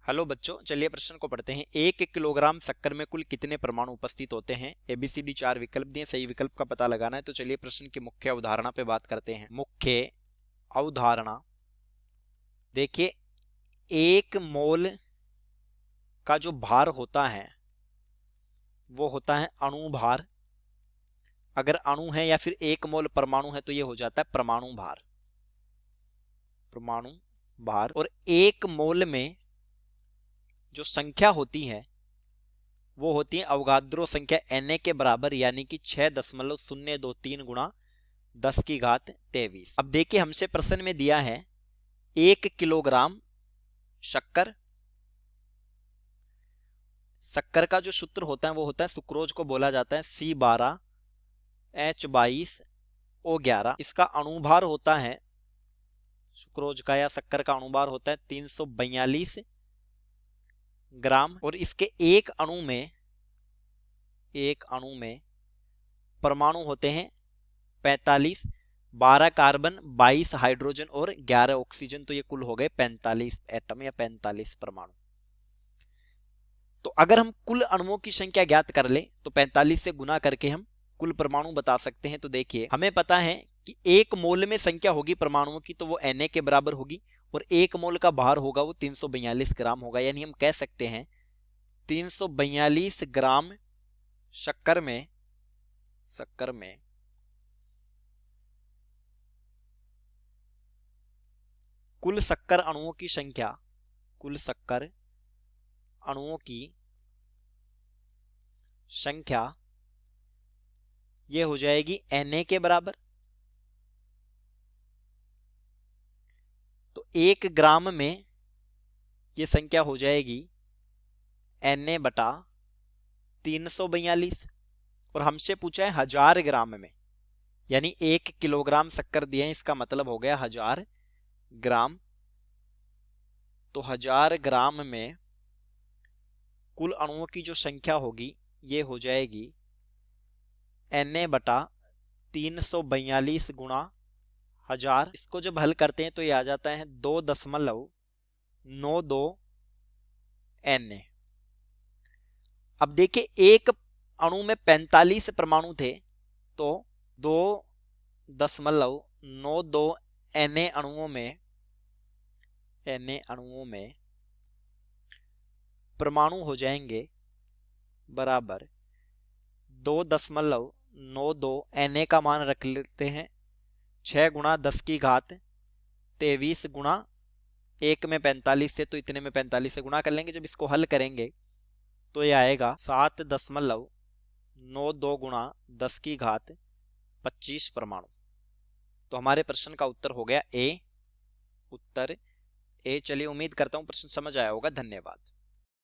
Hello बच्चों, चलिए प्रश्न को पढ़ते हैं। 1 किलोग्राम शक्कर में कुल कितने परमाणु उपस्थित होते हैं? एबीसीडी 4 विकल्प दिए, सही विकल्प का पता लगाना है। तो चलिए प्रश्न की मुख्य अवधारणा पे बात करते हैं। मुख्य अवधारणा देखिए, 1 मोल का जो भार होता है वो होता है अणु भार। अगर अणु है या फिर 1 मोल परमाणु है तो ये हो जाता है परमाणु भार। परमाणु भार। और 1 मोल में जो संख्या होती है वो होती है अवगाद्रो संख्या Na के बराबर, यानी कि 6.023 गुणा 10⁻23। अब देखिए, हमसे प्रश्न में दिया है 1 किलोग्राम शक्कर। शक्कर का जो सूत्र होता है वो होता है, सुक्रोज को बोला जाता है C12H22O11। इसका अणुभार होता है, सुक्रोज का या शक्कर का अणुभार होता है 342 ग्राम। और इसके एक अणु में परमाणु होते हैं 45, 12 कार्बन, 22 हाइड्रोजन और 11 ऑक्सीजन। तो ये कुल हो गए 45 एटम या 45 परमाणु। तो अगर हम कुल अणुओं की संख्या ज्ञात कर ले तो 45 से गुना करके हम कुल परमाणु बता सकते हैं। तो देखिए, हमें पता है कि 1 मोल में संख्या होगी परमाणुओं की तो वो Na के बराबर होगी, और 1 मोल का भार होगा वो 342 ग्राम होगा। यानी हम कह सकते हैं 342 ग्राम शक्कर में कुल शक्कर अणुओं की संख्या ये हो जाएगी Na के बराबर। तो 1 ग्राम में ये संख्या हो जाएगी Na बटा 342। और हमसे पूछा है 1000 ग्राम में, यानी 1 किलोग्राम शक्कर दिए हैं, इसका मतलब हो गया 1000 ग्राम। तो 1000 ग्राम में कुल अणुओं की जो संख्या होगी ये हो जाएगी Na बटा 342 गुणा 1000। इसको जब हल करते हैं तो ये आ जाता है 2.92 Na। अब देखिए, एक अणु में 45 परमाणु थे तो 2.92 Na अणुओं में परमाणु हो जाएंगे बराबर 2.92। Na का मान रख लेते हैं 6 गुणा 10⁻23 गुणा 1 में 45 से, तो इतने में 45 से गुणा कर लेंगे। जब इसको हल करेंगे तो ये आएगा 7.92 गुणा 10⁻25 परमाणु। तो हमारे प्रश्न का उत्तर हो गया उत्तर ए। चलिए, उम्मीद करता हूं प्रश्न समझ आया होगा। धन्यवाद।